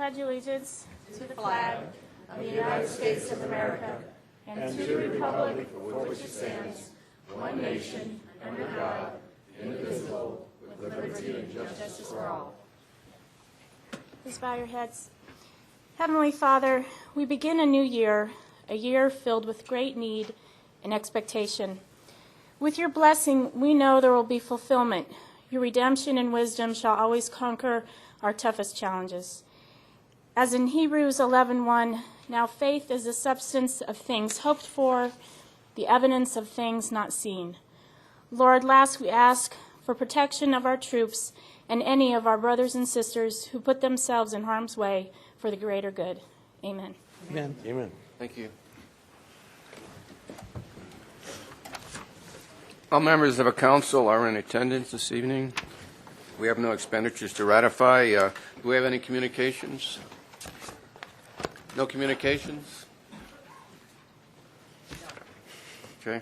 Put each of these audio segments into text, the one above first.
pledge allegiance to the flag of the United States of America and to the republic for which it stands, one nation, under God, indivisible, with liberty and justice for all. Please bow your heads. Heavenly Father, we begin a new year, a year filled with great need and expectation. With your blessing, we know there will be fulfillment. Your redemption and wisdom shall always conquer our toughest challenges. As in Hebrews 11:1, now faith is the substance of things hoped for, the evidence of things not seen. Lord, last we ask for protection of our troops and any of our brothers and sisters who put themselves in harm's way for the greater good. Amen. Amen. Amen. Thank you. All members of a council are in attendance this evening. We have no expenditures to ratify. Do we have any communications? No communications? Okay.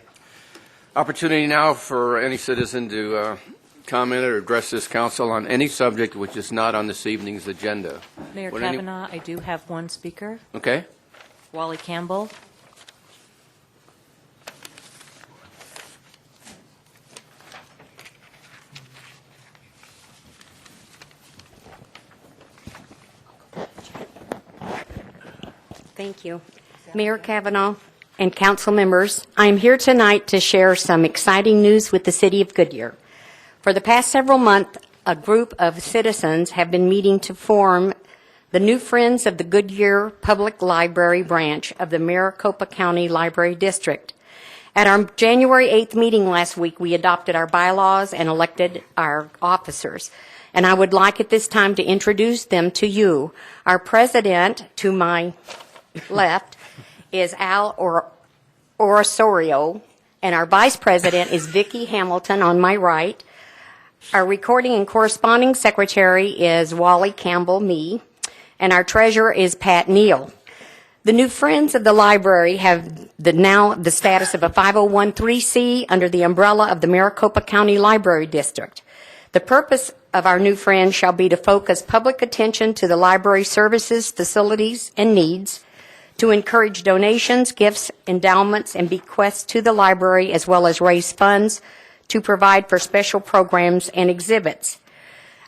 Opportunity now for any citizen to comment or address this council on any subject which is not on this evening's agenda. Mayor Would Kavanaugh, I do have one speaker, Okay. Wally Campbell. Thank you. Mayor Kavanaugh and council members, I am here tonight to share some exciting news with the City of Goodyear. For the past several months, a group of citizens have been meeting to form the new Friends of the Goodyear Public Library branch of the Maricopa County Library District. At our January 8th meeting last week, we adopted our bylaws and elected our officers. And I would like at this time to introduce them to you. Our president, to my left, is Al Osorio, and our vice president is Vicki Hamilton on my right. Our recording and corresponding secretary is Wally Campbell, me, and our treasurer is Pat Neal. The new Friends of the Library have now the status of a 501(c) under the umbrella of the Maricopa County Library District. The purpose of our new Friends shall be to focus public attention to the library services, facilities, and needs, to encourage donations, gifts, endowments, and bequests to the library, as well as raise funds to provide for special programs and exhibits.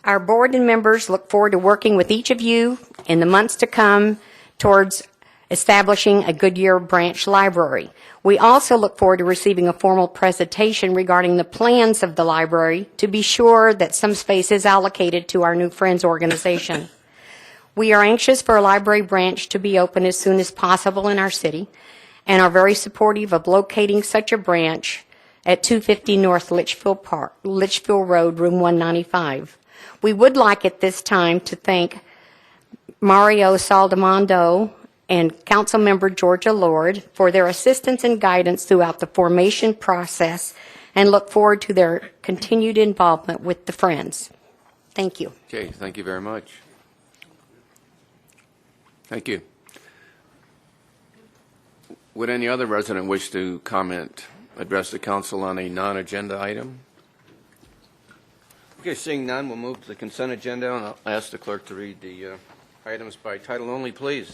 Our board and members look forward to working with each of you in the months to come towards establishing a Goodyear branch library. We also look forward to receiving a formal presentation regarding the plans of the library to be sure that some space is allocated to our new Friends organization. We are anxious for a library branch to be open as soon as possible in our city and are very supportive of locating such a branch at 250 North Litchfield Road, room 195. We would like at this time to thank Mario Saldamondo and Councilmember Georgia Lord for their assistance and guidance throughout the formation process and look forward to their continued involvement with the Friends. Thank you. Okay, thank you very much. Thank you. Would any other resident wish to comment, address the council on a non-agenda item? Okay, seeing none, we'll move to the consent agenda, and I'll ask the clerk to read the items by title only, please.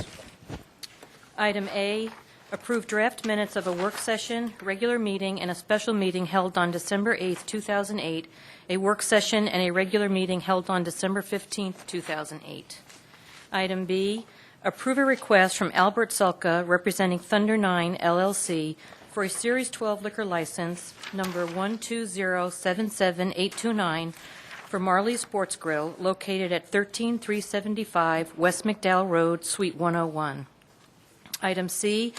Item A, approve draft minutes of a work session, regular meeting, and a special meeting held on December 8th, 2008, a work session and a regular meeting held on December 15th, 2008. Item B, approve a request from Albert Sulka, representing Thunder 9 LLC, for a Series 12 liquor license, number 120777829, for Marley's Sports Grill, located at 13375 West McDowell Road, Suite 101. Item C,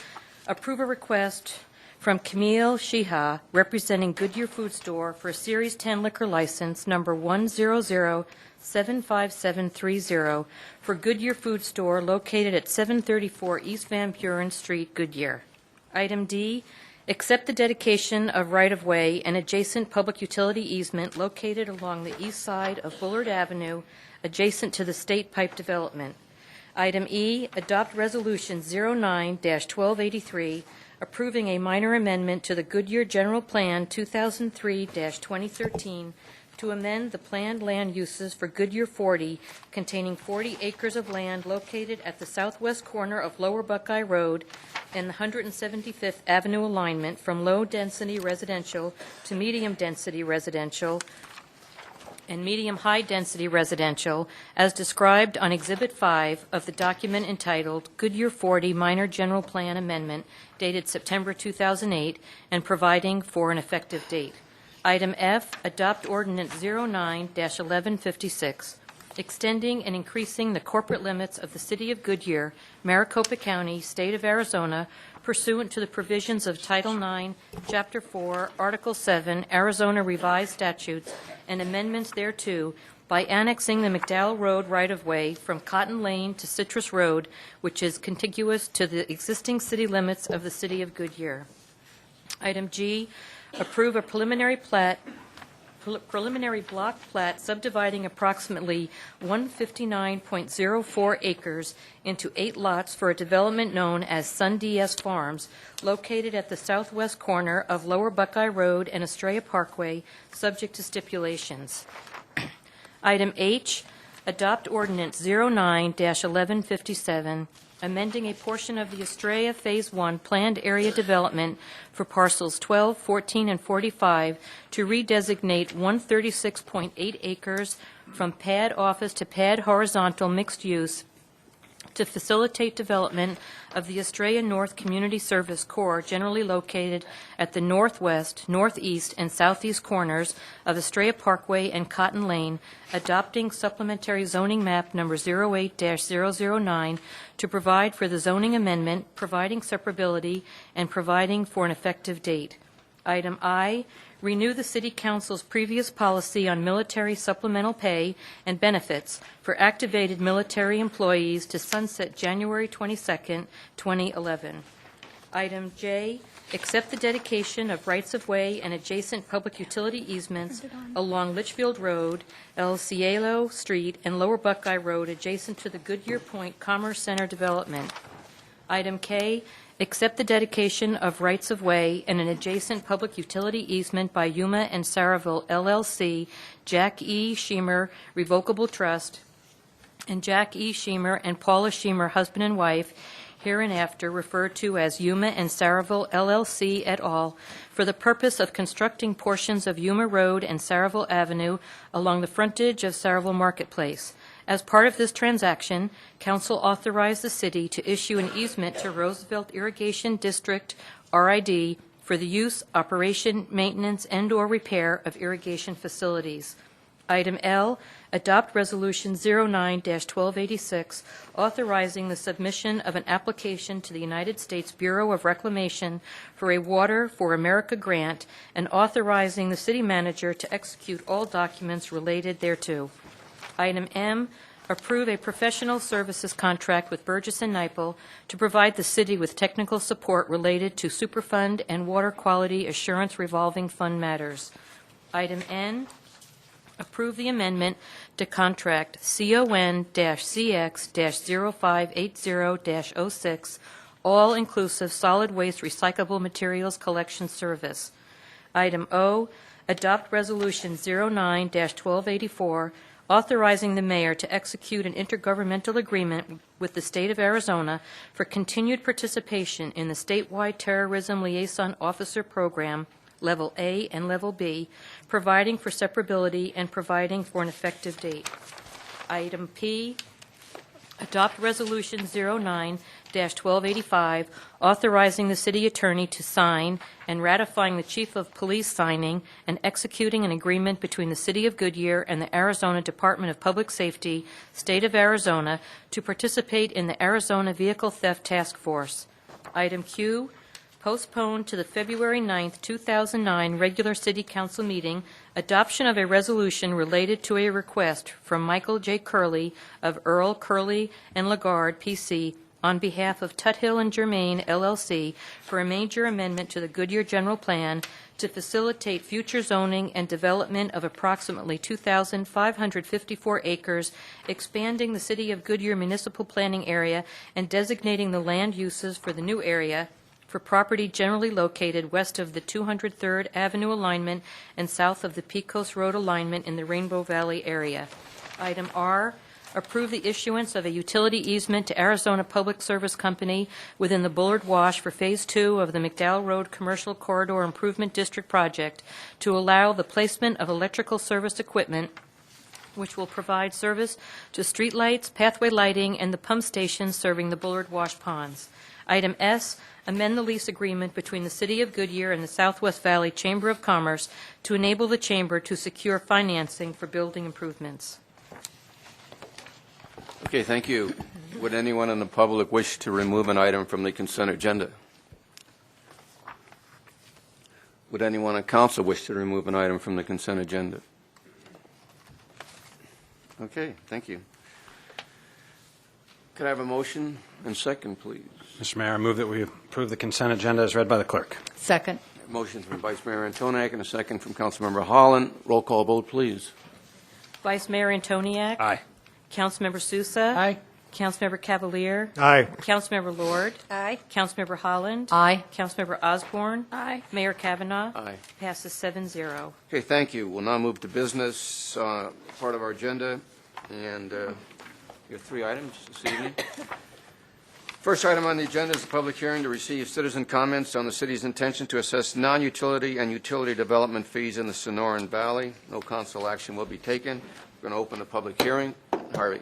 approve a request from Camille Shiha, representing Goodyear Food Store, for a Series 10 liquor license, number 100-75730, for Goodyear Food Store, located at 734 East Van Buren Street, Goodyear. Item D, accept the dedication of right-of-way and adjacent public utility easement located along the east side of Bullard Avenue, adjacent to the State Pipe Development. Item E, adopt Resolution 09-1283, approving a minor amendment to the Goodyear General Plan 2003-2013 to amend the planned land uses for Goodyear 40, containing 40 acres of land located at the southwest corner of Lower Buckeye Road and the 175th Avenue alignment from low-density residential to medium-density residential and medium-high-density residential, as described on Exhibit 5 of the document entitled Goodyear 40 Minor General Plan Amendment, dated September 2008, and providing for an effective date. Item F, adopt ordinance 09-1156, extending and increasing the corporate limits of the City of Goodyear, Maricopa County, State of Arizona, pursuant to the provisions of Title IX, Chapter 4, Article 7, Arizona Revised Statutes, and amendments thereto, by annexing the McDowell Road right-of-way from Cotton Lane to Citrus Road, which is contiguous to the existing city limits of the City of Goodyear. Item G, approve a preliminary block plat subdividing approximately 159.04 acres into 8 lots for a development known as Sun DS Farms, located at the southwest corner of Lower Buckeye Road and Estrella Parkway, subject to stipulations. Item H, adopt ordinance 09-1157, amending a portion of the Estrella Phase 1 planned area development for parcels 12, 14, and 45 to redesignate 136.8 acres from pad office to pad horizontal mixed use to facilitate development of the Estrella North Community Service Corps, generally located at the northwest, northeast, and southeast corners of Estrella Parkway and Cotton Lane, adopting supplementary zoning map number 08-009 to provide for the zoning amendment, providing separability, and providing for an effective date. Item I, renew the City Council's previous policy on military supplemental pay and benefits for activated military employees to sunset January 22, 2011. Item J, accept the dedication of rights-of-way and adjacent public utility easements along Litchfield Road, El Cielo Street, and Lower Buckeye Road adjacent to the Goodyear Point Commerce Center development. Item K, accept the dedication of rights-of-way and an adjacent public utility easement by Yuma and Saraville LLC, Jack E. Schemer Revocable Trust, and Jack E. Schemer and Paula Schemer, husband and wife, hereinafter referred to as Yuma and Saraville LLC et al., for the purpose of constructing portions of Yuma Road and Saraville Avenue along the frontage of Saraville Marketplace. As part of this transaction, Council authorized the city to issue an easement to Roosevelt Irrigation District, RID, for the use, operation, maintenance, and/or repair of irrigation facilities. Item L, adopt Resolution 09-1286, authorizing the submission of an application to the United States Bureau of Reclamation for a Water for America grant and authorizing the city manager to execute all documents related thereto. Item M, approve a professional services contract with Burgess & Nyepel to provide the city with technical support related to Superfund and water quality assurance revolving fund matters. Item N, approve the amendment to contract CON-CX-0580-06, all-inclusive solid waste recyclable materials collection service. Item O, adopt Resolution 09-1284, authorizing the mayor to execute an intergovernmental agreement with the state of Arizona for continued participation in the statewide terrorism liaison officer program, Level A and Level B, providing for separability and providing for an effective date. Item P, adopt Resolution 09-1285, authorizing the city attorney to sign and ratifying the chief of police signing and executing an agreement between the City of Goodyear and the Arizona Department of Public Safety, State of Arizona, to participate in the Arizona Vehicle Theft Task Force. Item Q, postpone to the February 9, 2009 regular City Council meeting adoption of a resolution related to a request from Michael J. Curley of Earl, Curley, and Lagarde, P.C., on behalf of Tuthill and Germain, LLC, for a major amendment to the Goodyear General Plan to facilitate future zoning and development of approximately 2,554 acres, expanding the City of Goodyear municipal planning area and designating the land uses for the new area for property generally located west of the 203rd Avenue alignment and south of the Pecos Road alignment in the Rainbow Valley area. Item R, approve the issuance of a utility easement to Arizona Public Service Company within the Bullard Wash for Phase 2 of the McDowell Road Commercial Corridor Improvement District project to allow the placement of electrical service equipment which will provide service to streetlights, pathway lighting, and the pump station serving the Bullard Wash ponds. Item S, amend the lease agreement between the City of Goodyear and the Southwest Valley Chamber of Commerce to enable the Chamber to secure financing for building improvements. Okay, thank you. Would anyone in the public wish to remove an item from the consent agenda? Would anyone on council wish to remove an item from the consent agenda? Okay, thank you. Could I have a motion and second, please? Mr. Mayor, I move that we approve the consent agenda as read by the clerk. Second. Motion from Vice Mayor Antoniak and a second from Councilmember Holland. Roll call vote, please. Vice Mayor Antoniak. Aye. Councilmember Sousa. Aye. Councilmember Cavalier. Aye. Councilmember Lord. Aye. Councilmember Holland. Aye. Councilmember Osborne. Aye. Mayor Kavanaugh. Aye. Passes 7-0. Okay, thank you. We'll now move to business, part of our agenda, and you have 3 items this evening. First item on the agenda is a public hearing to receive citizen comments on the city's intention to assess non-utility and utility development fees in the Sonoran Valley. No council action will be taken. We're going to open the public hearing. Harvey.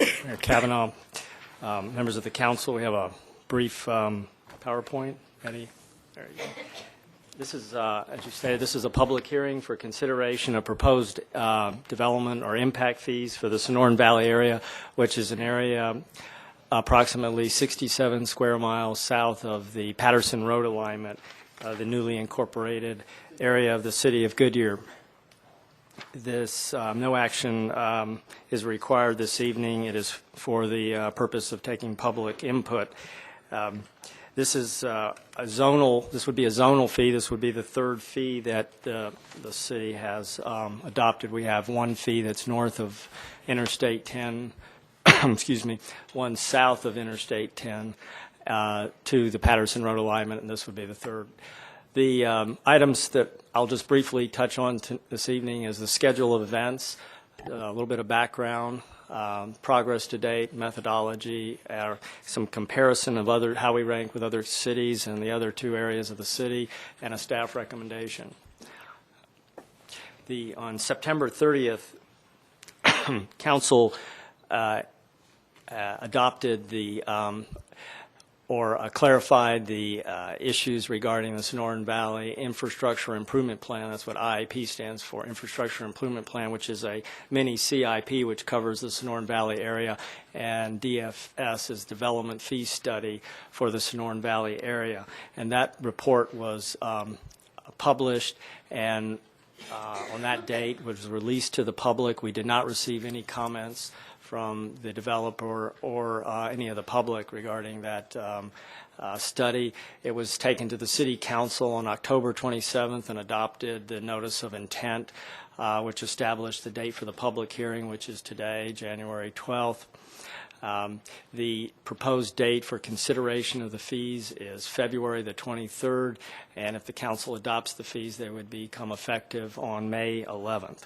Mayor Kavanaugh, members of the council, we have a brief PowerPoint. Ready? There you go. This is, as you stated, this is a public hearing for consideration of proposed development or impact fees for the Sonoran Valley area, which is an area approximately 67 square miles south of the Patterson Road alignment, the newly incorporated area of the city of Goodyear. This, no action is required this evening. It is for the purpose of taking public input. This is this would be a zonal fee. This would be the third fee that the city has adopted. We have one fee that's north of Interstate 10, excuse me, one south of Interstate 10 to the Patterson Road alignment, and this would be the third. The items that I'll just briefly touch on this evening is the schedule of events, a little bit of background, progress to date, methodology, some comparison of how we rank with other cities and the other 2 areas of the city, and a staff recommendation. On September 30th, Council adopted clarified the issues regarding the Sonoran Valley Infrastructure Improvement Plan. That's what IIP stands for, Infrastructure Improvement Plan, which is a mini CIP which covers the Sonoran Valley area, and DFS is Development Fee Study for the Sonoran Valley area. And that report was published, and on that date was released to the public. We did not receive any comments from the developer or any of the public regarding that study. It was taken to the City Council on October 27th and adopted the Notice of Intent, which established the date for the public hearing, which is today, January 12th. The proposed date for consideration of the fees is February the 23rd, and if the council adopts the fees, they would become effective on May 11th.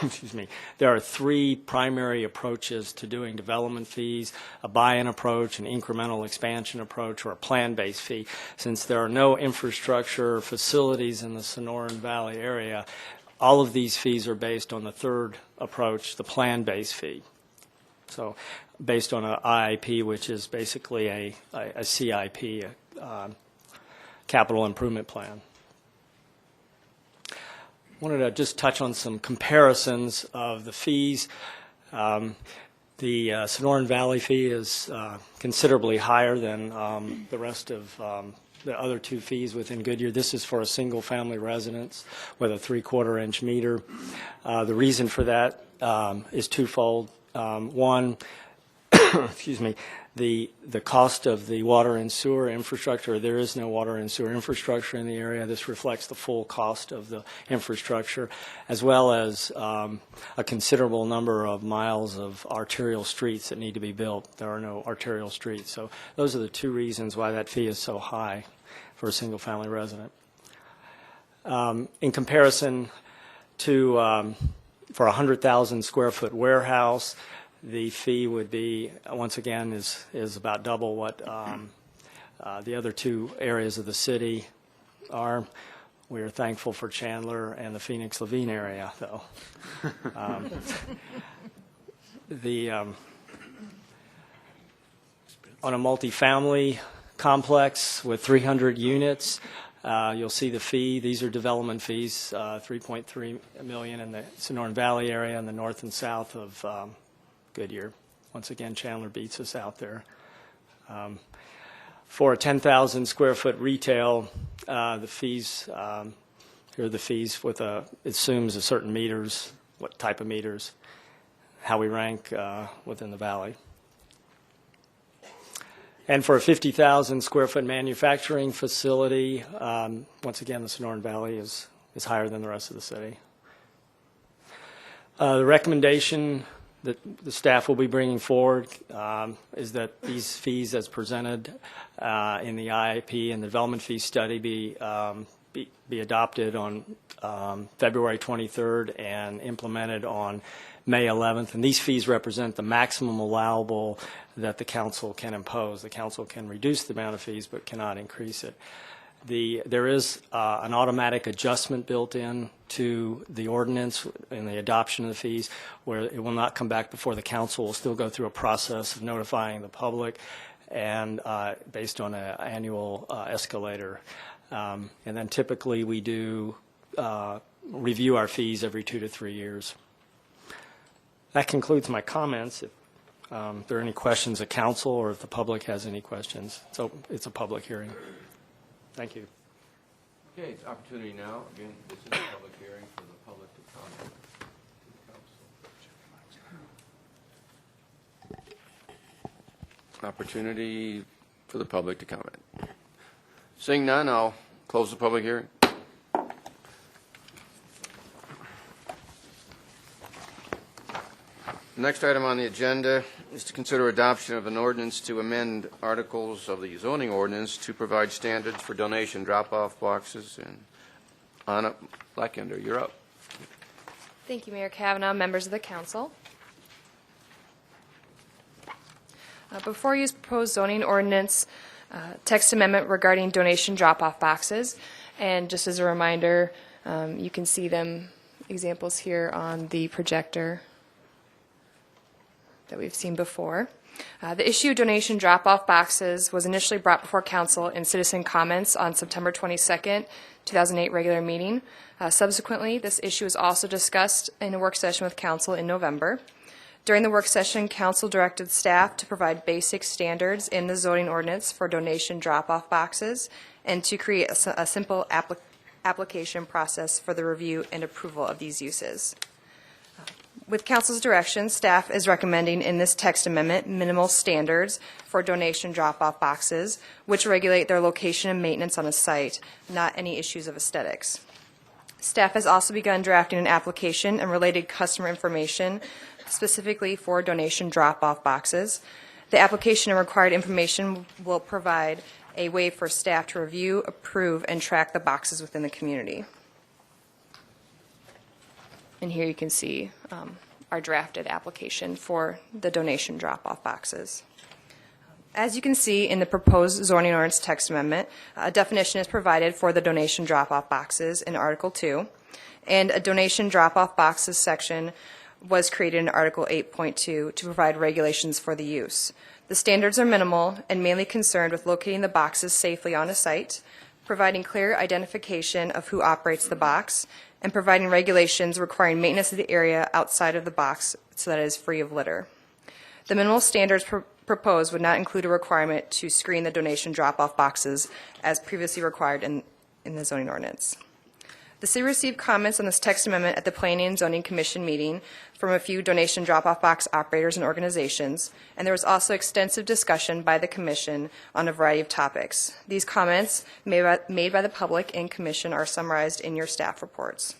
Excuse me. There are 3 primary approaches to doing development fees: a buy-in approach, an incremental expansion approach, or a plan-based fee. Since there are no infrastructure facilities in the Sonoran Valley area, all of these fees are based on the third approach, the plan-based fee. So based on an IIP, which is basically a CIP, capital improvement plan. I wanted to just touch on some comparisons of the fees. The Sonoran Valley fee is considerably higher than the rest of the other 2 fees within Goodyear. This is for a single-family residence with a 3/4-inch meter. The reason for that is twofold. One, excuse me, the cost of the water and sewer infrastructure. There is no water and sewer infrastructure in the area. This reflects the full cost of the infrastructure, as well as a considerable number of miles of arterial streets that need to be built. There are no arterial streets. So those are the two reasons why that fee is so high for a single-family resident. In comparison to, for a 100,000 square foot warehouse, the fee would be, once again, is about double what the other two areas of the city are. We are thankful for Chandler and the Phoenix-Levine area, though. On a multifamily complex with 300 units, you'll see the fee. These are development fees, $3.3 million in the Sonoran Valley area and the north and south of Goodyear. Once again, Chandler beats us out there. For a 10,000 square foot retail, the fees, here are the fees with it assumes a certain meters, what type of meters, how we rank within the valley. And for a 50,000 square foot manufacturing facility, once again, the Sonoran Valley is higher than the rest of the city. The recommendation that the staff will be bringing forward is that these fees as presented in the IIP and the development fee study be adopted on February 23rd and implemented on May 11th. And these fees represent the maximum allowable that the council can impose. The council can reduce the amount of fees but cannot increase it. There is an automatic adjustment built in to the ordinance in the adoption of the fees where it will not come back before the council. Will still go through a process of notifying the public and based on an annual escalator. And then typically we do review our fees every 2 to 3 years. That concludes my comments. If there are any questions of council or if the public has any questions. So it's a public hearing. Thank you. Okay, it's opportunity now. Again, this is a public hearing for the public to comment. Opportunity for the public to comment. Seeing none, I'll close the public hearing. The next item on the agenda is to consider adoption of an ordinance to amend articles of the zoning ordinance to provide standards for donation drop-off boxes. And Anna Blackender, you're up. Thank you, Mayor Kavanaugh, members of the council. Before you is proposed zoning ordinance text amendment regarding donation drop-off boxes. And just as a reminder, you can see them, examples here on the projector that we've seen before. The issue of donation drop-off boxes was initially brought before council in citizen comments on September 22nd, 2008 regular meeting. Subsequently, this issue was also discussed in a work session with council in November. During the work session, council directed staff to provide basic standards in the zoning ordinance for donation drop-off boxes and to create a simple application process for the review and approval of these uses. With council's direction, staff is recommending in this text amendment minimal standards for donation drop-off boxes, which regulate their location and maintenance on a site, not any issues of aesthetics. Staff has also begun drafting an application and related customer information specifically for donation drop-off boxes. The application and required information will provide a way for staff to review, approve, and track the boxes within the community. And here you can see our drafted application for the donation drop-off boxes. As you can see in the proposed zoning ordinance text amendment, a definition is provided for the donation drop-off boxes in Article 2, and a donation drop-off boxes section was created in Article 8.2 to provide regulations for the use. The standards are minimal and mainly concerned with locating the boxes safely on a site, providing clear identification of who operates the box, and providing regulations requiring maintenance of the area outside of the box so that it is free of litter. The minimal standards proposed would not include a requirement to screen the donation drop-off boxes as previously required in the zoning ordinance. The city received comments on this text amendment at the Planning and Zoning Commission meeting from a few donation drop-off box operators and organizations, and there was also extensive discussion by the commission on a variety of topics. These comments made by the public and commission are summarized in your staff reports.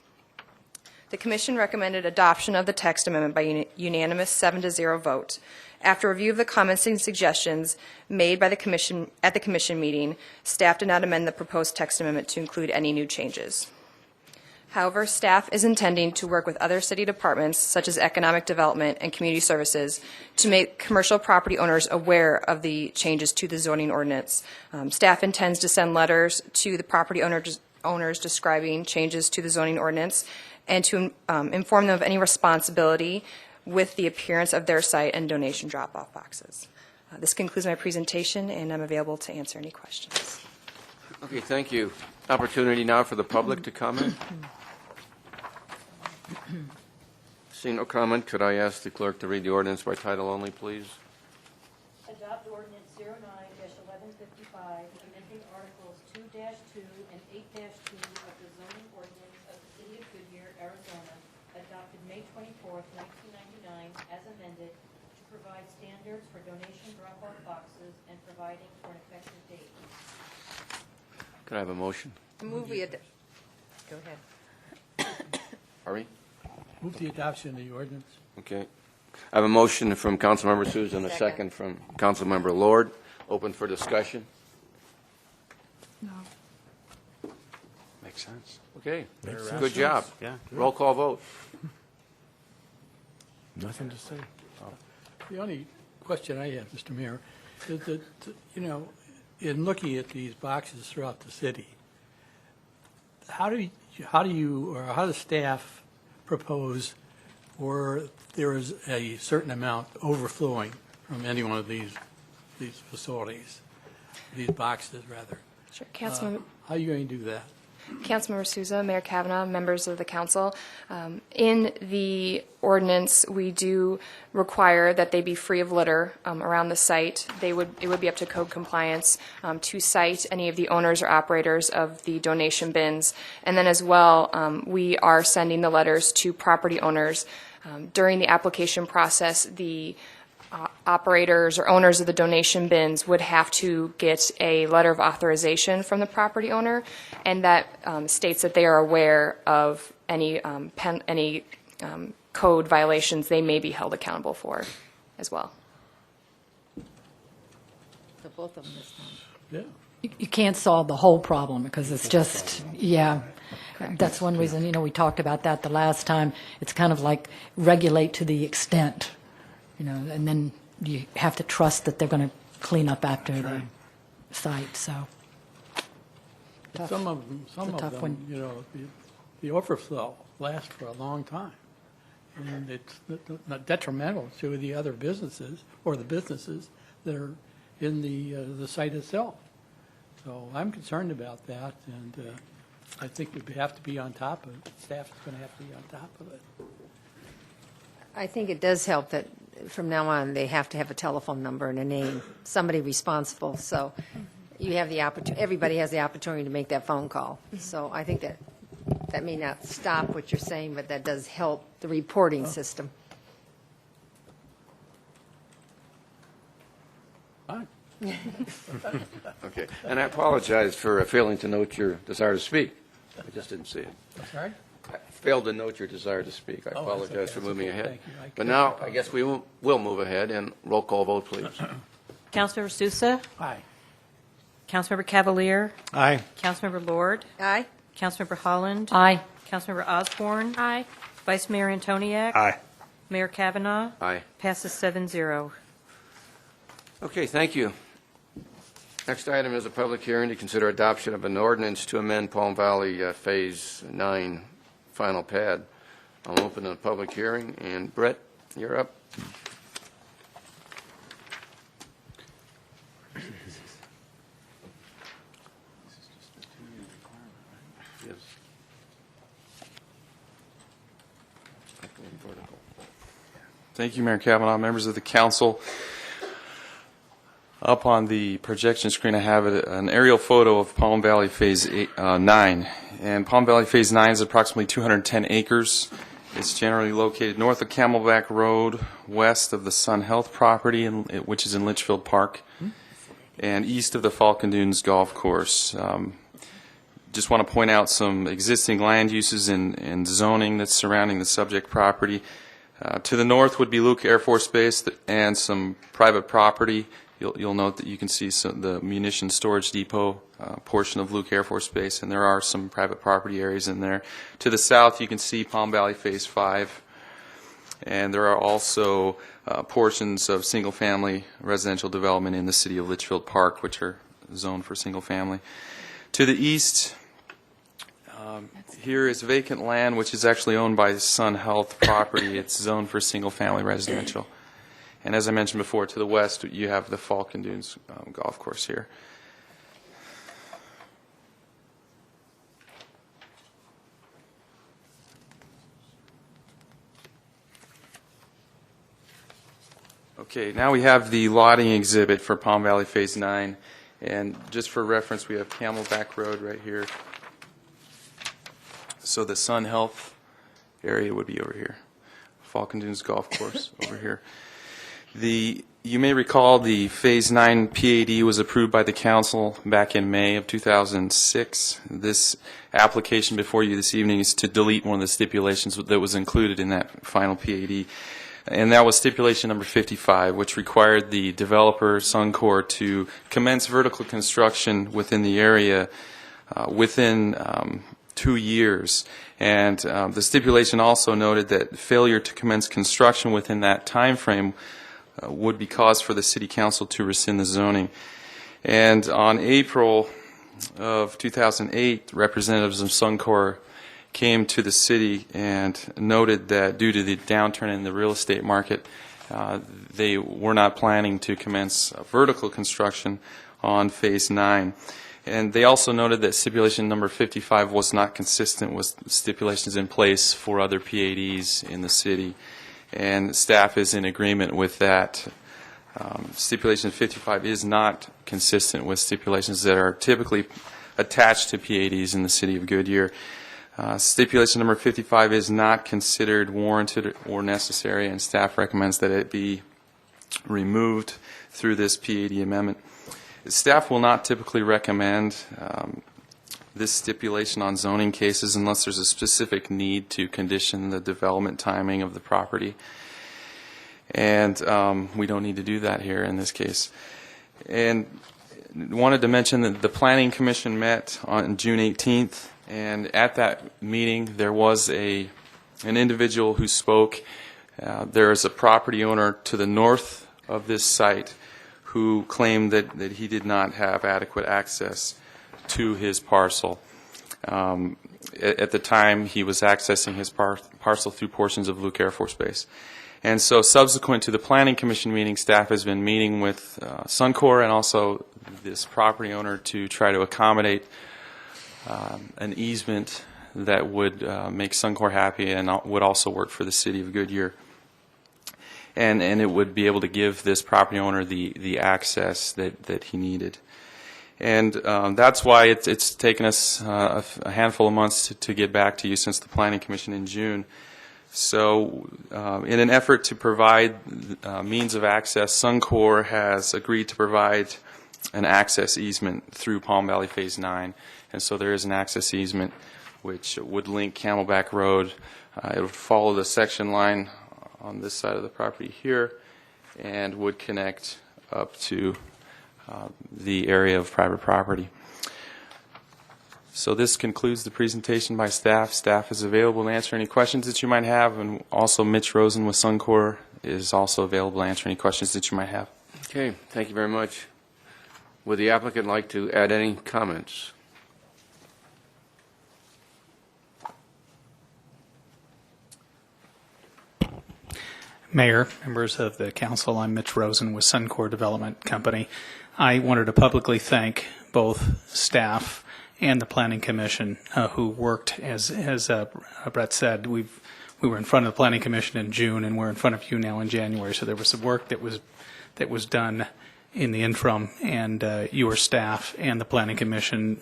The commission recommended adoption of the text amendment by unanimous 7-0 vote. After review of the comments and suggestions made by the commission at the commission meeting, staff did not amend the proposed text amendment to include any new changes. However, staff is intending to work with other city departments, such as Economic Development and Community Services, to make commercial property owners aware of the changes to the zoning ordinance. Staff intends to send letters to the property owners describing changes to the zoning ordinance and to inform them of any responsibility with the appearance of their site and donation drop-off boxes. This concludes my presentation, and I'm available to answer any questions. Okay, thank you. Opportunity now for the public to comment. Seeing no comment, could I ask the clerk to read the ordinance by title only, please? Adopt ordinance 09-1155, amending articles 2-2 and 8-2 of the zoning ordinance of the city of Goodyear, Arizona, adopted May 24, 1999, as amended, to provide standards for donation drop-off boxes and providing for an effective date. Could I have a motion? Go ahead. Ari? Move the adoption of the ordinance. Okay. I have a motion from Councilmember Souza and a second from Councilmember Lord. Open for discussion. Makes sense. Okay. Good job. Yeah. Roll call vote. Nothing to say. The only question I have, Mr. Mayor, is that, in looking at these boxes throughout the city, how does staff propose, or there is a certain amount overflowing from any one of these facilities, these boxes, rather? Sure. Councilmember. How are you going to do that? Councilmember Souza, Mayor Kavanaugh, members of the council. In the ordinance, we do require that they be free of litter around the site. It would be up to code compliance to cite any of the owners or operators of the donation bins. And then as well, we are sending the letters to property owners. During the application process, the operators or owners of the donation bins would have to get a letter of authorization from the property owner, and that states that they are aware of any code violations they may be held accountable for as well. So both of them this time. Yeah. You can't solve the whole problem because it's just, yeah, that's one reason, we talked about that the last time. It's kind of like regulate to the extent, and then you have to trust that they're going to clean up after the site, so. Tough. Some of It's a them, tough one. the overflow lasts for a long time, and it's not detrimental to the other businesses or the businesses that are in the site itself. So I'm concerned about that, and I think we have to be on top of it. Staff is going to have to be on top of it. I think it does help that from now on, they have to have a telephone number and a name, somebody responsible. So you have the opportunity, everybody has the opportunity to make that phone call. So I think that may not stop what you're saying, but that does help the reporting system. Fine. Okay. And I apologize for failing to note your desire to speak. I just didn't see it. Sorry? I failed to note your desire to speak. I Oh, that's apologize okay. for That's moving okay. ahead. Thank you. But now, I guess we will move ahead, and roll call vote, please. Councilmember Sousa, Aye. Councilmember Cavalier, Aye. Councilmember Lord, Aye? Councilmember Holland, Aye. Councilmember Osborne, Aye. Vice Mayor Antoniak, Aye. Mayor Kavanaugh, Aye. passes 7-0. Okay, thank you. Next item is a public hearing to consider adoption of an ordinance to amend Palm Valley Phase 9 final pad. I'll open the public hearing, and Brett, you're up. Yes. Thank you, Mayor Kavanaugh, members of the council. Up on the projection screen, I have an aerial photo of Palm Valley Phase 9. and Palm Valley Phase 9 is approximately 210 acres. It's generally located north of Camelback Road, west of the Sun Health property, which is in Litchfield Park, and east of the Falcon Dunes Golf Course. Just want to point out some existing land uses and zoning that's surrounding the subject property. To the north would be Luke Air Force Base and some private property. You'll note that you can see the munitions storage depot portion of Luke Air Force Base, and there are some private property areas in there. To the south, you can see Palm Valley Phase 5, and there are also portions of single-family residential development in the city of Litchfield Park, which are zoned for single-family. To the east, here is vacant land, which is actually owned by Sun Health property. It's zoned for single-family residential. And as I mentioned before, to the west, you have the Falcon Dunes Golf Course here. Okay, now we have the lotting exhibit for Palm Valley Phase 9. And just for reference, we have Camelback Road right here. So the Sun Health area would be over here. Falcon Dunes Golf Course over here. You may recall the Phase 9 PAD was approved by the council back in May of 2006. This application before you this evening is to delete one of the stipulations that was included in that final PAD. And that was stipulation number 55, which required the developer, Suncor, to commence vertical construction within the area within 2 years. And the stipulation also noted that failure to commence construction within that time frame would be cause for the City Council to rescind the zoning. And on April of 2008, representatives of Suncor came to the city and noted that due to the downturn in the real estate market, they were not planning to commence vertical construction on Phase 9. And they also noted that stipulation number 55 was not consistent with stipulations in place for other PADs in the city. And staff is in agreement with that. Stipulation 55 is not consistent with stipulations that are typically attached to PADs in the city of Goodyear. Stipulation number 55 is not considered warranted or necessary, and staff recommends that it be removed through this PAD amendment. Staff will not typically recommend this stipulation on zoning cases unless there's a specific need to condition the development timing of the property. And we don't need to do that here in this case. And wanted to mention that the Planning Commission met on June 18th, and at that meeting there was an individual who spoke. There is a property owner to the north of this site who claimed that he did not have adequate access to his parcel. At the time, he was accessing his parcel through portions of Luke Air Force Base. And so subsequent to the Planning Commission meeting, staff has been meeting with Suncor and also this property owner to try to accommodate an easement that would make Suncor happy and would also work for the city of Goodyear. And it would be able to give this property owner the access that he needed. And that's why it's taken us a handful of months to get back to you since the Planning Commission in June. So in an effort to provide means of access, Suncor has agreed to provide an access easement through Palm Valley Phase 9. And so there is an access easement which would link Camelback Road. It would follow the section line on this side of the property here and would connect up to the area of private property. So this concludes the presentation by staff. Staff is available to answer any questions that you might have, and also Mitch Rosen with Suncor is also available to answer any questions that you might have. Okay, thank you very much. Would the applicant like to add any comments? Mayor, members of the council, I'm Mitch Rosen with Suncor Development Company. I wanted to publicly thank both staff and the Planning Commission who worked, as Brett said. We were in front of the Planning Commission in June, and we're in front of you now in January. So there was some work that was done in the interim, and your staff and the Planning Commission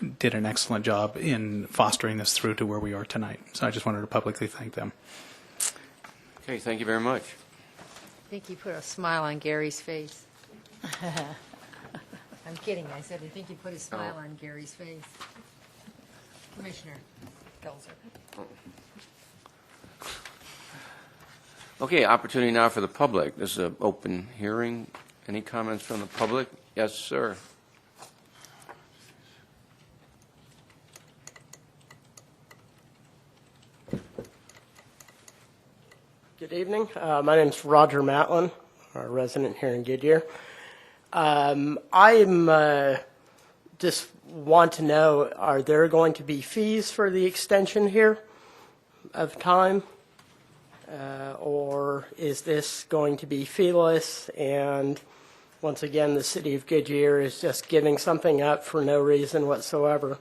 did an excellent job in fostering this through to where we are tonight. So I just wanted to publicly thank them. Okay, thank you very much. I think you put a smile on Gary's face. I'm kidding. I said, I think you put a smile on Gary's face. Commissioner Belzer. Okay, opportunity now for the public. This is an open hearing. Any comments from the public? Yes, sir. Good evening. My name is Roger Matlin, a resident here in Goodyear. I just want to know, are there going to be fees for the extension here of time? Or is this going to be feeless? And once again, the city of Goodyear is just giving something up for no reason whatsoever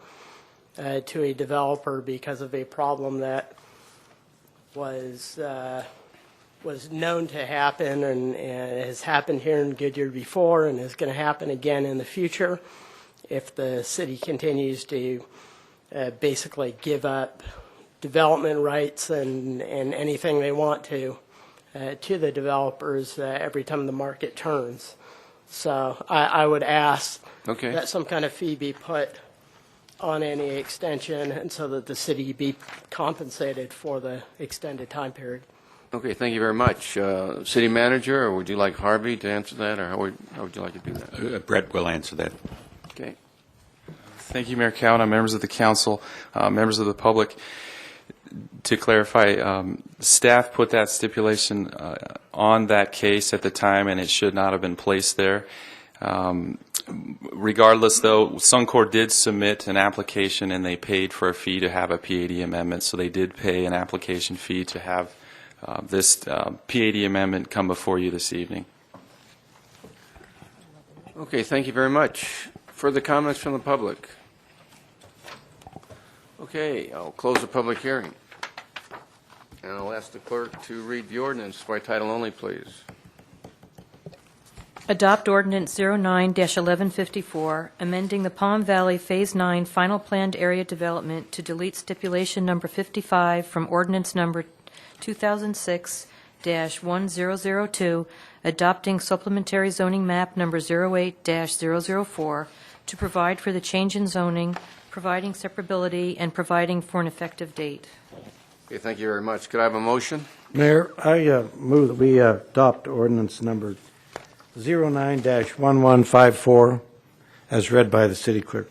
to a developer because of a problem that was known to happen and has happened here in Goodyear before and is going to happen again in the future if the city continues to basically give up development rights and anything they want to the developers every time the market turns. So I would ask that some kind of fee be put on any extension and so that the city be compensated for the extended time period. Okay, thank you very much. City manager, or would you like Harvey to answer that, or how would you like to do that? Brett will answer that. Okay. Thank you, Mayor Kavanaugh, members of the council, members of the public. To clarify, staff put that stipulation on that case at the time, and it should not have been placed there. Regardless, though, Suncor did submit an application, and they paid for a fee to have a PAD amendment, so they did pay an application fee to have this PAD amendment come before you this evening. Okay, thank you very much. Further comments from the public? Okay, I'll close the public hearing. And I'll ask the clerk to read the ordinance by title only, please. Adopt Ordinance 09-1154, amending the Palm Valley Phase 9 Final Planned Area Development to delete stipulation number 55 from Ordinance number 2006-1002, adopting supplementary zoning map number 08-004 to provide for the change in zoning, providing separability, and providing for an effective date. Okay, thank you very much. Could I have a motion? Mayor, I move that we adopt ordinance number 09-1154 as read by the city clerk.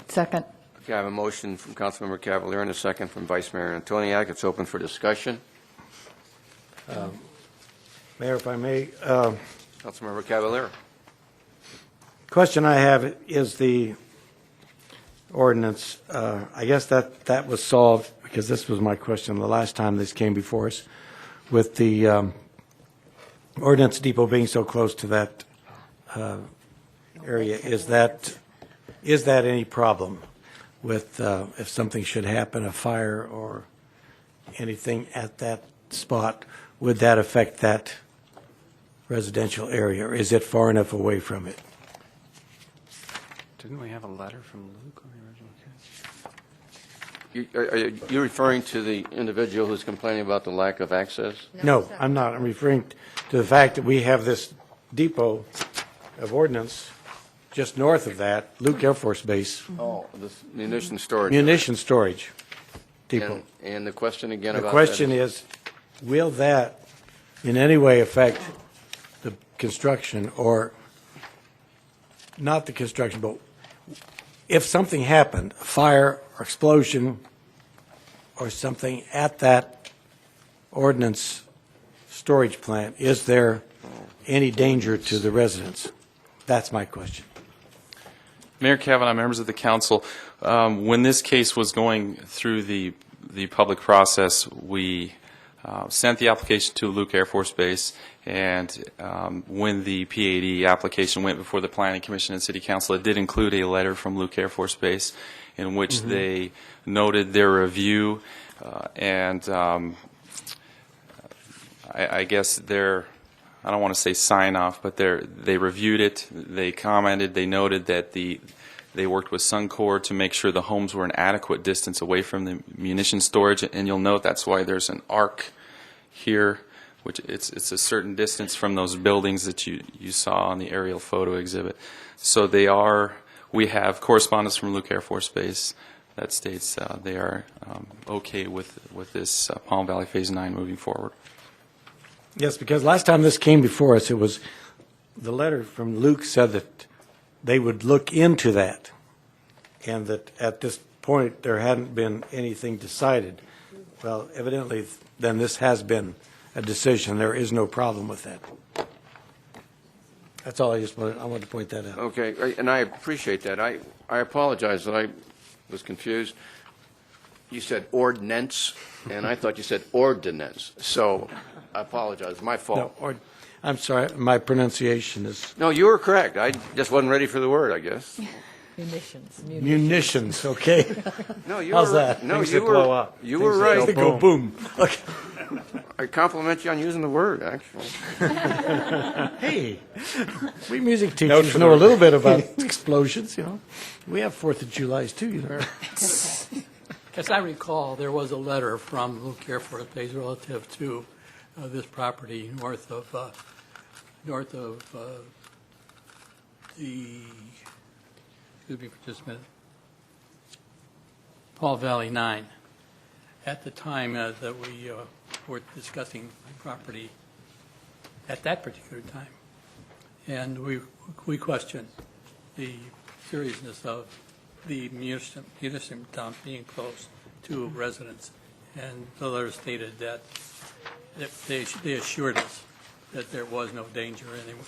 Second. Okay, I have a motion from Councilmember Cavalier and a second from Vice Mayor Antoniak. It's open for discussion. Mayor, if I may, Councilmember Cavalier. question I have is the ordinance. I guess that was solved, because this was my question the last time this came before us, with the ordinance depot being so close to that area. Is that any problem with if something should happen, a fire or anything at that spot, would that affect that residential area, or is it far enough away from it? Didn't we have a letter from Luke on the original case? Are you referring to the individual who's complaining about the lack of access? No, I'm not. I'm referring to the fact that we have this depot of ordinance just north of that, Luke Air Force Base. Oh, the munition storage. Munition storage depot. And the question again The about question that is, will that in any way affect the construction, or not the construction, but if something happened, a fire or explosion or something at that ordinance storage plant, is there any danger to the residents? That's my question. Mayor Kavanaugh, members of the council, when this case was going through the public process, we sent the application to Luke Air Force Base, and when the PAD application went before the Planning Commission and City Council, it did include a letter from Luke Air Force Base in which they noted their review, and I guess I don't want to say sign off, but they reviewed it, they commented, they noted that They worked with Suncor to make sure the homes were an adequate distance away from the munition storage, and you'll note that's why there's an arc here, which it's a certain distance from those buildings that you saw on the aerial photo exhibit. So we have correspondence from Luke Air Force Base that states they are okay with this Palm Valley Phase 9 moving forward. Yes, because last time this came before us, it was, the letter from Luke said that they would look into that, and that at this point, there hadn't been anything decided. Well, evidently, then this has been a decision. There is no problem with that. That's all I wanted to point that out. Okay, and I appreciate that. I apologize that I was confused. You said ordinance, and I thought you said ordinance. So I apologize. My fault. No, I'm sorry, my pronunciation is No, you were correct. I just wasn't ready for the word, I guess. munitions, okay? No, you How's were that? No, Things you that were. blow up. You Things were that right. go boom. Okay. I compliment you on using the word, actually. Hey, we music teachers know a little bit about explosions, you know. We have 4th of Julys too, you know. As I recall, there was a letter from Luke Air Force Base relative to this property north of the, excuse me for just a minute, Paul Valley 9. At the time that we were discussing property at that particular time. And we questioned the seriousness of the municipal dump being close to residents. And the letter stated that they assured us that there was no danger anywhere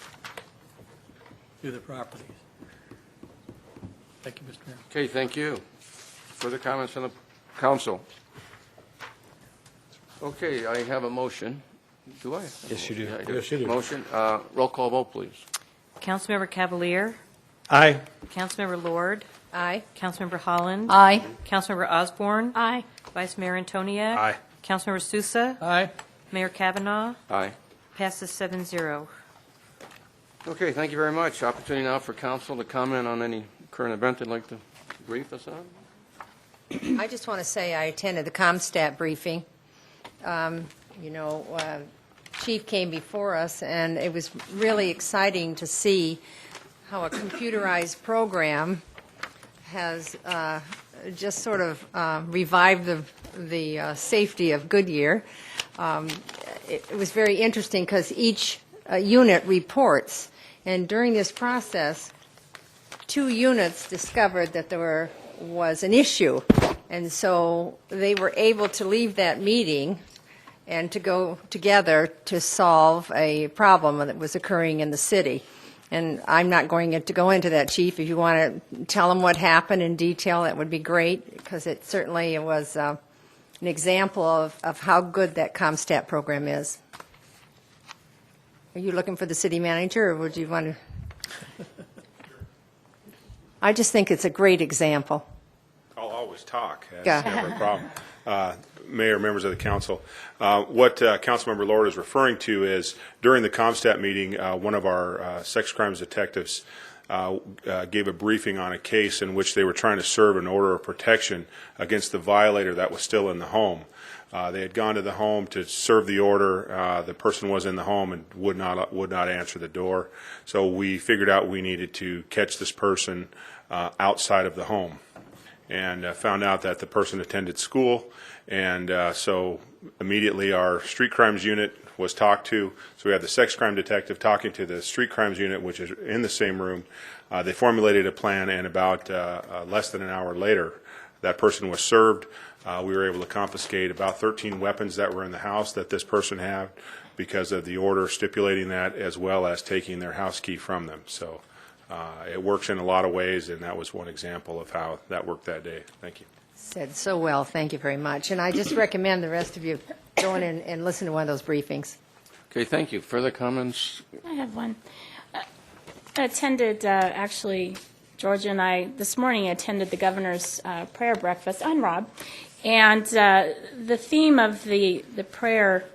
to the properties. Thank you, Mr. Mayor. Okay, thank you. Further comments from the council? Okay, I have a motion. Do I? Yes, you do. Yeah, I do. Yes, you do. Motion. Roll call vote, please. Councilmember Cavalier, Aye. Councilmember Lord, Aye. Councilmember Holland, Aye. Councilmember Osborne, Aye. Vice Mayor Antoniak. Aye. Councilmember Sousa, Aye. Mayor Kavanaugh, Aye. passes 7-0. Okay, thank you very much. Opportunity now for council to comment on any current event they'd like to brief us on. I just want to say I attended the ComStat briefing. Chief came before us, and it was really exciting to see how a computerized program has just sort of revived the safety of Goodyear. It was very interesting because each unit reports, and during this process, 2 units discovered that there was an issue, and so they were able to leave that meeting and to go together to solve a problem that was occurring in the city. And I'm not going to go into that, Chief. If you want to tell them what happened in detail, that would be great, because it certainly was an example of how good that ComStat program is. Are you looking for the city manager, or would you want to? I just think it's a great example. I'll always talk. That's Yeah. never a problem. Mayor, members of the council, what Councilmember Lord is referring to is during the ComStat meeting, one of our sex crimes detectives gave a briefing on a case in which they were trying to serve an order of protection against the violator that was still in the home. They had gone to the home to serve the order. The person was in the home and would not answer the door. So we figured out we needed to catch this person outside of the home, and found out that the person attended school. And so immediately our street crimes unit was talked to. So we had the sex crime detective talking to the street crimes unit, which is in the same room. They formulated a plan, and about less than an hour later, that person was served. We were able to confiscate about 13 weapons that were in the house that this person had because of the order stipulating that, as well as taking their house key from them. So it works in a lot of ways, and that was one example of how that worked that day. Thank you. Said so well. Thank you very much. And I just recommend the rest of you go in and listen to one of those briefings. Okay, thank you. Further comments? I have one. I attended, actually, Georgia and I, this morning attended the governor's prayer breakfast. I'm Rob. And the theme of the prayer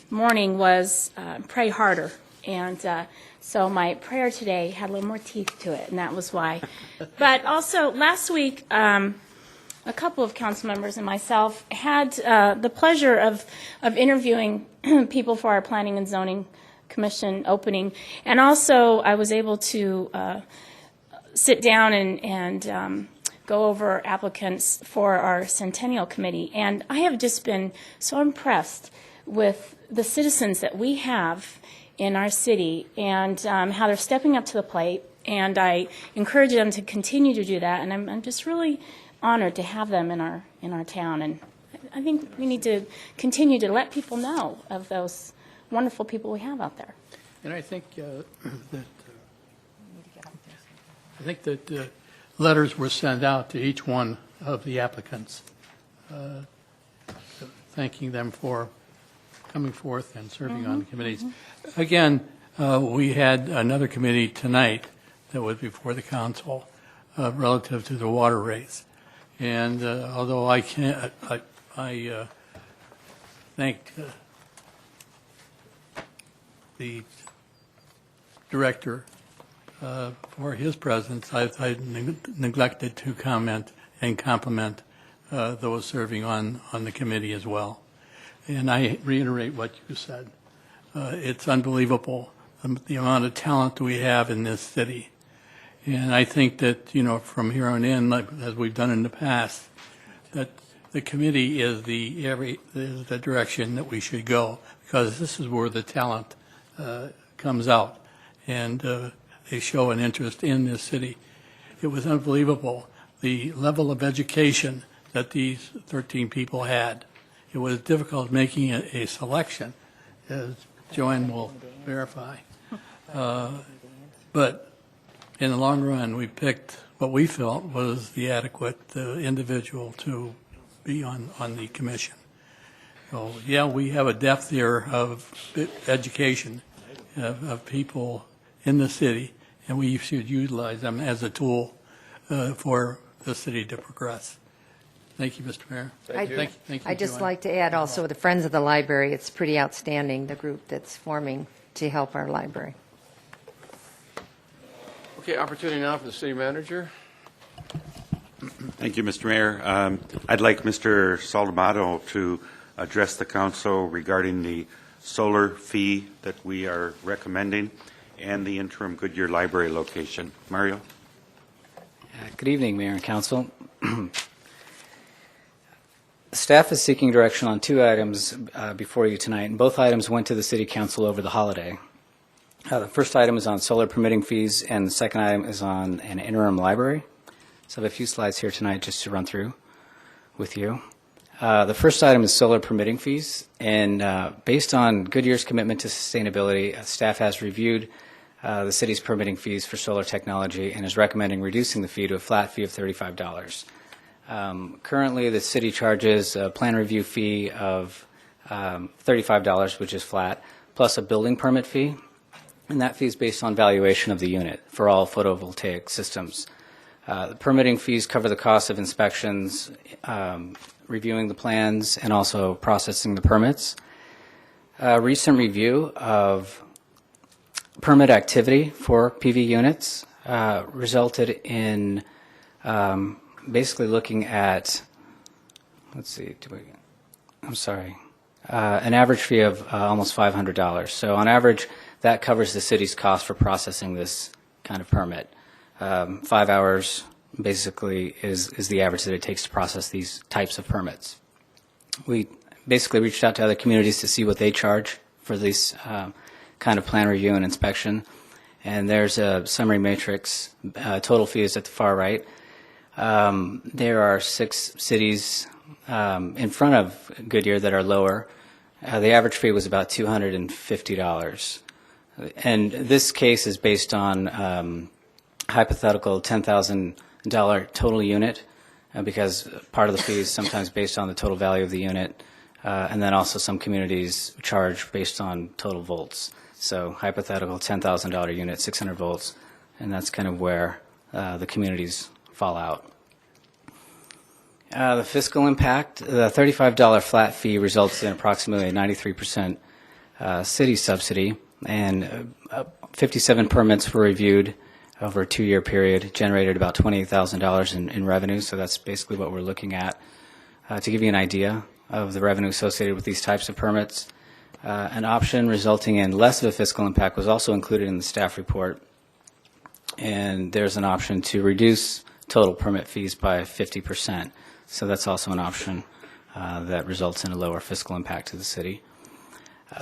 morning was pray harder. And So my prayer today had a little more teeth to it, and that was why. But also, last week, a couple of council members and myself had the pleasure of interviewing people for our Planning and Zoning Commission opening. And also, I was able to sit down and go over applicants for our Centennial Committee. And I have just been so impressed with the citizens that we have in our city and how they're stepping up to the plate. And I encourage them to continue to do that. And I'm just really honored to have them in our town. And I think we need to continue to let people know of those wonderful people we have out there. And I think that letters were sent out to each one of the applicants, thanking them for coming forth and serving on the committees. Again, we had another committee tonight that was before the council relative to the water rates. And although I thank the director for his presence, I neglected to comment and compliment those serving on the committee as well. And I reiterate what you said. It's unbelievable the amount of talent we have in this city. And I think that, from here on in, like, as we've done in the past, that the committee is the direction that we should go, because this is where the talent comes out. And they show an interest in this city. It was unbelievable, the level of education that these 13 people had. It was difficult making a selection, as Joanne will verify. But in the long run, we picked what we felt was the adequate individual to be on the commission. So, yeah, we have a depth here of education of people in the city, and we should utilize them as a tool for the city to progress. Thank you, Mr. Mayor. Thank you, I'd just Joanne. like to add also the Friends of the Library. It's pretty outstanding, the group that's forming to help our library. Okay, opportunity now for the city manager. Thank you, Mr. Mayor. I'd like Mr. Saldabato to address the council regarding the solar fee that we are recommending and the interim Goodyear Library location. Mario? Good evening, Mayor and Council. Staff is seeking direction on two items before you tonight, and both items went to the City Council over the holiday. The first item is on solar permitting fees, and the second item is on an interim library. So I have a few slides here tonight just to run through with you. The first item is solar permitting fees, and based on Goodyear's commitment to sustainability, staff has reviewed the city's permitting fees for solar technology and is recommending reducing the fee to a flat fee of $35. Currently, the city charges a plan review fee of $35, which is flat, plus a building permit fee, and that fee is based on valuation of the unit for all photovoltaic systems. The permitting fees cover the cost of inspections, reviewing the plans, and also processing the permits. A recent review of permit activity for PV units resulted in basically looking at, an average fee of almost $500. So on average, that covers the city's cost for processing this kind of permit. 5 hours basically is the average that it takes to process these types of permits. We basically reached out to other communities to see what they charge for this kind of plan review and inspection. And there's a summary matrix. Total fee is at the far right. There are 6 cities in front of Goodyear that are lower. The average fee was about $250. And this case is based on hypothetical $10,000 total unit, because part of the fee is sometimes based on the total value of the unit, and then also some communities charge based on total volts. So hypothetical $10,000 unit, 600 volts, and that's kind of where the communities fall out. The fiscal impact, the $35 flat fee results in approximately a 93% city subsidy, and 57 permits were reviewed over a 2-year period, generated about $28,000 in revenue, so that's basically what we're looking at. To give you an idea of the revenue associated with these types of permits, an option resulting in less of a fiscal impact was also included in the staff report, and there's an option to reduce total permit fees by 50%, so that's also an option that results in a lower fiscal impact to the city.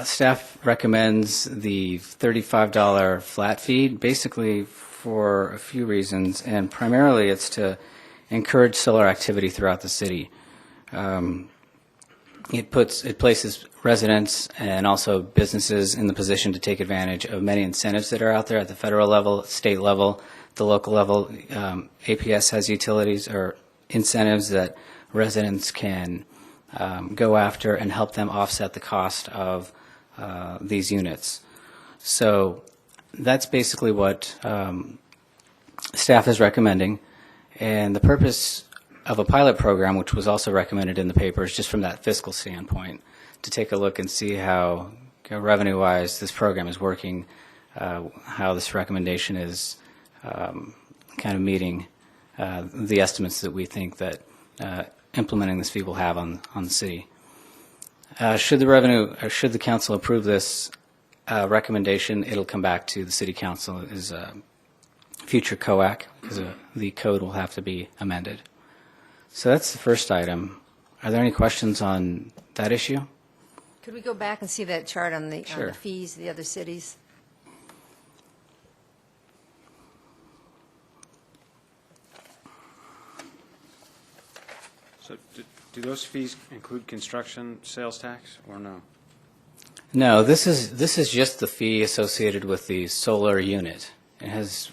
Staff recommends the $35 flat fee, basically for a few reasons, and primarily it's to encourage solar activity throughout the city. It places residents and also businesses in the position to take advantage of many incentives that are out there at the federal level, state level, the local level. APS has utilities or incentives that residents can go after and help them offset the cost of these units. So that's basically what staff is recommending, and the purpose of a pilot program, which was also recommended in the paper, is just from that fiscal standpoint, to take a look and see how revenue-wise this program is working, how this recommendation is kind of meeting the estimates that we think that implementing this fee will have on the city. Should the council approve this recommendation, it'll come back to the city council as a future COAC, because the code will have to be amended. So that's the first item. Are there any questions on that issue? Could we go back and see that chart on the Sure. fees, the other cities? So do those fees include construction sales tax or no? No, this is just the fee associated with the solar unit. It has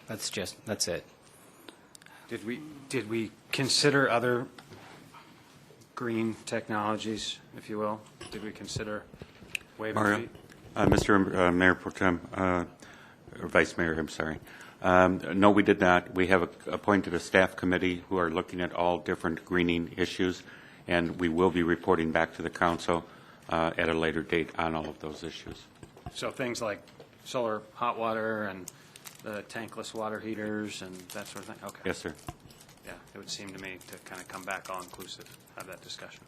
that's it. Did we consider other green technologies, if you will? Did we consider waiving Mario? fee? Mr. Mayor Pro Tem, or Vice Mayor, I'm sorry. No, we did not. We have appointed a staff committee who are looking at all different greening issues, and we will be reporting back to the council at a later date on all of those issues. So things like solar hot water and the tankless water heaters and that sort of thing? Okay. Yes, sir. Yeah, it would seem to me to kind of come back all-inclusive, have that discussion.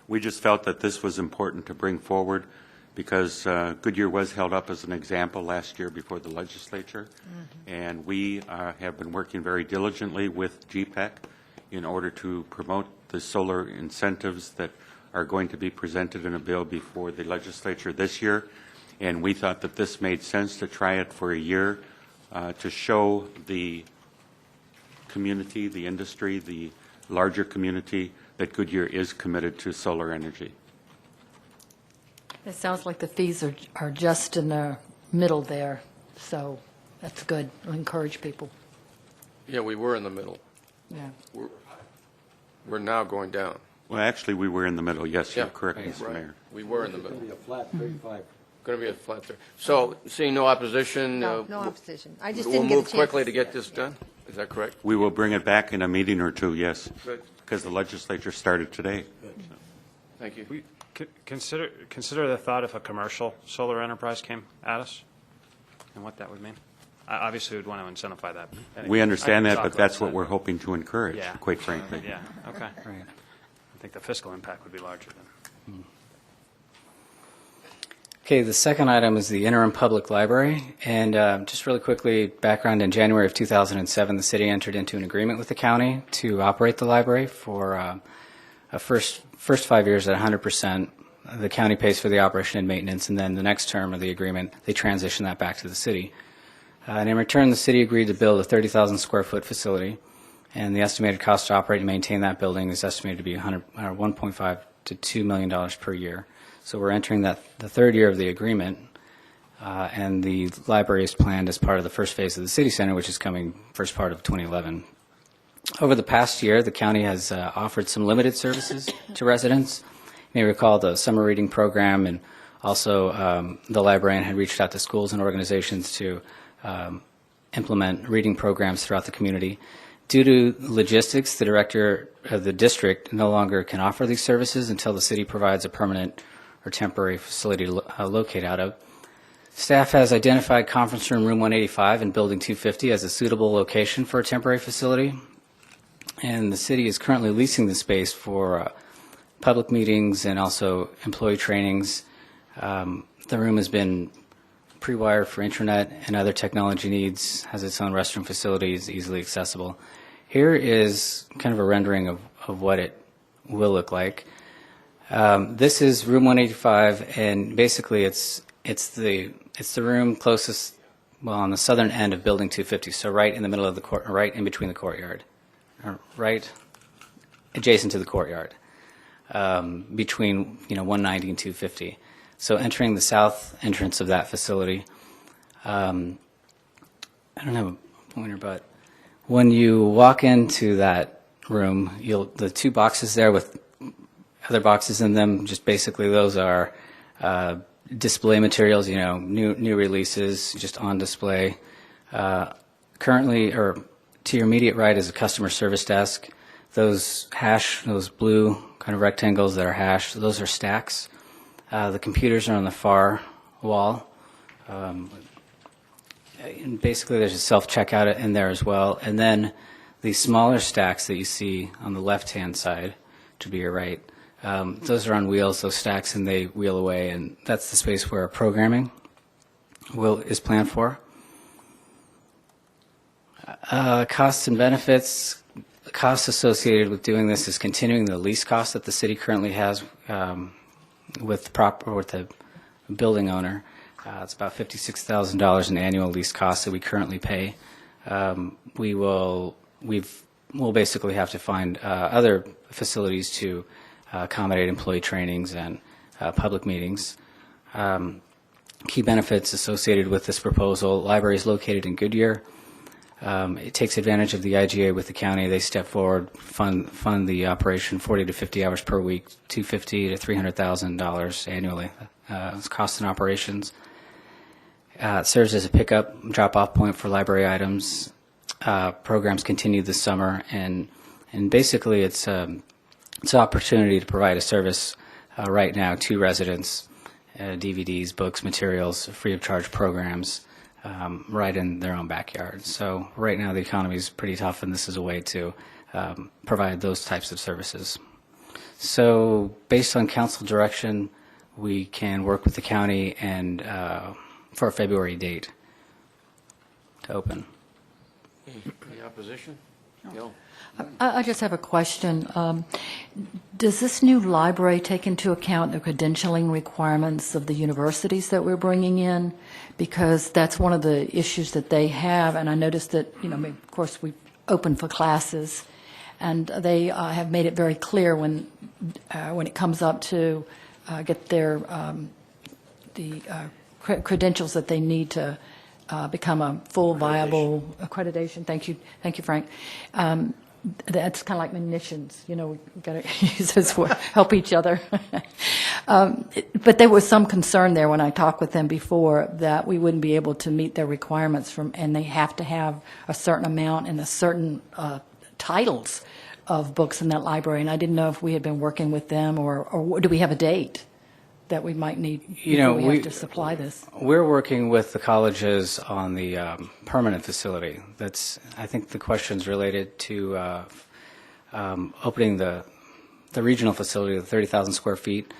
We just felt that this was important to bring forward because Goodyear was held up as an example last year before the legislature, and we have been working very diligently with GPEC in order to promote the solar incentives that are going to be presented in a bill before the legislature this year, and we thought that this made sense to try it for a year to show the community, the industry, the larger community that Goodyear is committed to solar energy. It sounds like the fees are just in the middle there, so that's good. It'll encourage people. Yeah, we were in the middle. Yeah. We're now going down. Well, actually, we were in the middle. Yes, you're Yeah. correct, Right. Mr. Mayor. We were in the middle. It'll be a flat 35. Going to be a flat there. So, seeing no opposition. No opposition. I just We'll didn't get a move chance. quickly to get this done. Is that correct? We will bring it back in a meeting or two, yes, Good. because the legislature started today. Thank you. We consider the thought if a commercial solar enterprise came at us and what that would mean. Obviously, we'd want to incentivize that. Anyway, We understand I can that, talk but that's about what that. we're hoping to encourage, Yeah. quite frankly. Yeah, okay. Right. I think the fiscal impact would be larger then. Okay, the second item is the interim public library. And just really quickly, background, in January of 2007, the city entered into an agreement with the county to operate the library for a first 5 years at 100%. The county pays for the operation and maintenance, and then the next term of the agreement, they transition that back to the city. And in return, the city agreed to build a 30,000 square foot facility, and the estimated cost to operate and maintain that building is estimated to be $1.5 to $2 million per year. So we're entering the third year of the agreement, and the library is planned as part of the first phase of the city center, which is coming first part of 2011. Over the past year, the county has offered some limited services to residents. You may recall the summer reading program, and also the librarian had reached out to schools and organizations to implement reading programs throughout the community. Due to logistics, the director of the district no longer can offer these services until the city provides a permanent or temporary facility to locate out of. Staff has identified conference room 185 in Building 250 as a suitable location for a temporary facility, and the city is currently leasing the space for public meetings and also employee trainings. The room has been pre-wired for internet and other technology needs, has its own restroom facilities, easily accessible. Here is kind of a rendering of what it will look like. This is room 185, and basically it's the room closest, well, on the southern end of Building 250, so right in the middle of the court, right in between the courtyard, or right adjacent to the courtyard, between 190 and 250. So entering the south entrance of that facility, I don't have a pointer, but when you walk into that room, the two boxes there with other boxes in them, just basically those are display materials, new releases, just on display. Currently, or to your immediate right is a customer service desk. Those blue kind of rectangles that are hashed, those are stacks. The computers are on the far wall. And basically, there's a self-checkout in there as well. And then the smaller stacks that you see on the left-hand side, to be your right, those are on wheels, those stacks, and they wheel away. And that's the space where programming is planned for. Costs and benefits. The cost associated with doing this is continuing the lease cost that the city currently has with the building owner. It's about $56,000 in annual lease costs that we currently pay. We'll basically have to find other facilities to accommodate employee trainings and public meetings. Key benefits associated with this proposal: library is located in Goodyear. It takes advantage of the IGA with the county. They step forward, fund the operation 40 to 50 hours per week, $250,000 to $300,000 annually. It's cost and operations. It serves as a pickup, drop-off point for library items. Programs continue this summer, and basically it's an opportunity to provide a service right now to residents, DVDs, books, materials, free of charge programs. Right in their own backyard. So right now the economy is pretty tough, and this is a way to provide those types of services. So based on council direction, we can work with the county and for a February date to open. Any opposition? No. I just have a question. Does this new library take into account the credentialing requirements of the universities that we're bringing in? Because that's one of the issues that they have, and I noticed that, of course, we open for classes, and they have made it very clear when it comes up to get their credentials that they need to become a full, viable accreditation. Thank you, Frank. That's kind of like munitions, we've got to use this for help each other. But there was some concern there when I talked with them before that we wouldn't be able to meet their requirements and they have to have a certain amount and a certain titles of books in that library. And I didn't know if we had been working with them or do we have a date that we might need before we have to supply this? We're working with the colleges on the permanent facility. I think the question's related to opening the regional facility of 30,000 square feet.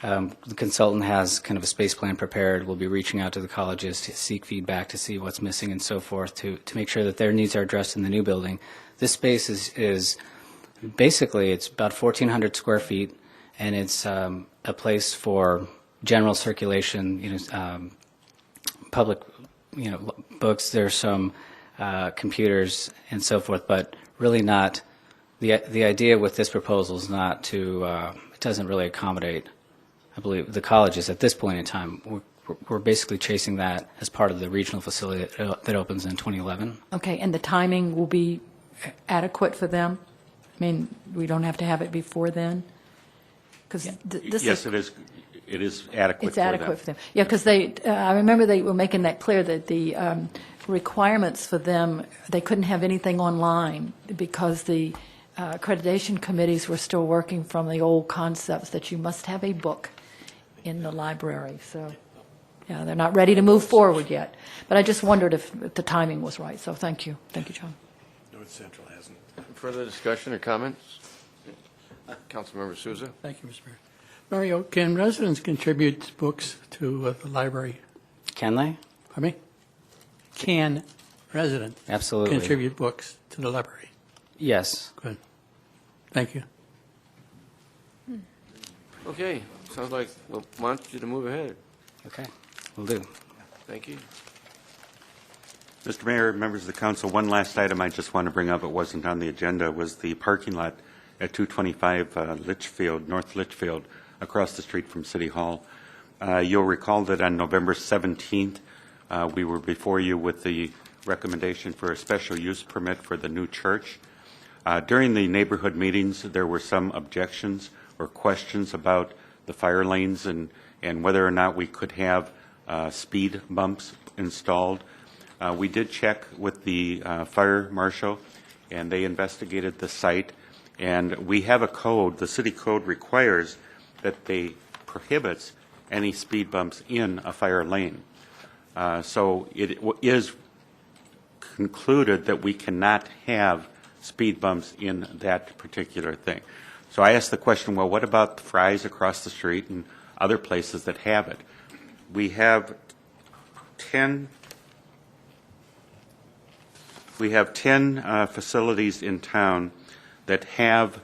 The consultant has kind of a space plan prepared. We'll be reaching out to the colleges to seek feedback to see what's missing and so forth to make sure that their needs are addressed in the new building. This space is basically, it's about 1,400 square feet, and it's a place for general circulation, public, books. There's some computers and so forth, but really not. The idea with this proposal is not to. It doesn't really accommodate, I believe, the colleges at this point in time. We're basically chasing that as part of the regional facility that opens in 2011. Okay, and the timing will be adequate for them? I mean, we don't have to have it before then? Yes, it is. It is adequate. It's adequate for them. Yeah, because I remember they were making that clear that the requirements for them, they couldn't have anything online because the accreditation committees were still working from the old concepts that you must have a book in the library. So Yeah, they're not ready to move forward yet. But I just wondered if the timing was right, so thank you. Thank you, John. North Central hasn't. Further discussion or comments? Councilmember Souza? Thank you, Mr. Mayor. Mario, can residents contribute books to the library? Can they? Pardon me? Can residents Absolutely. contribute books to the library? Yes. Good. Thank you. Okay, sounds like we want you to move ahead. Okay, will do. Thank you. Mr. Mayor, members of the council, one last item I just want to bring up, it wasn't on the agenda, was the parking lot at 225 Litchfield, North Litchfield, across the street from City Hall. You'll recall that on November 17th, we were before you with the recommendation for a special use permit for the new church. During the neighborhood meetings, there were some objections or questions about the fire lanes and whether or not we could have speed bumps installed. We did check with the fire marshal, and they investigated the site. And we have a code, the city code requires that they prohibits any speed bumps in a fire lane. So it is concluded that we cannot have speed bumps in that particular thing. So I asked the question, well, what about the Fry's across the street and other places that have it? We have 10 facilities in town that have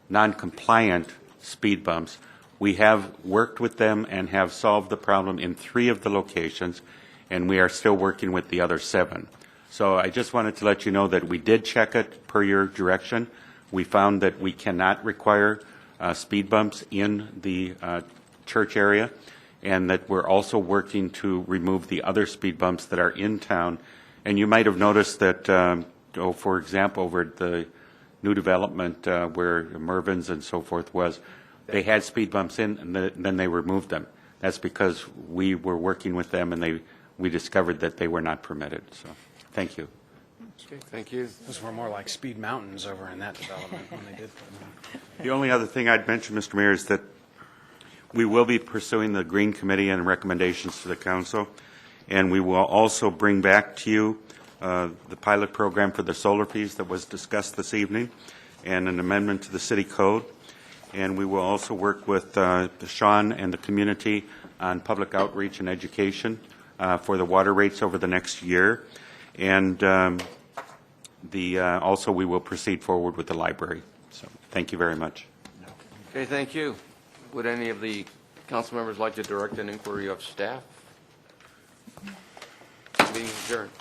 non-compliant speed bumps. We have worked with them and have solved the problem in 3 of the locations, and we are still working with the other 7. So I just wanted to let you know that we did check it per your direction. We found that we cannot require speed bumps in the church area, and that we're also working to remove the other speed bumps that are in town. And you might have noticed that, for example, over at the new development where Mervin's and so forth was, they had speed bumps in, and then they removed them. That's because we were working with them, and we discovered that they were not permitted. So, thank you. Okay, thank you. Those were more like speed mountains over in that development when they did put them in. The only other thing I'd mention, Mr. Mayor, is that we will be pursuing the Green Committee and recommendations to the council, and we will also bring back to you the pilot program for the solar fees that was discussed this evening, and an amendment to the city code. And we will also work with Sean and the community on public outreach and education for the water rates over the next year. And also we will proceed forward with the library. So thank you very much. Okay, thank you. Would any of the council members like to direct an inquiry of staff? Meeting adjourned.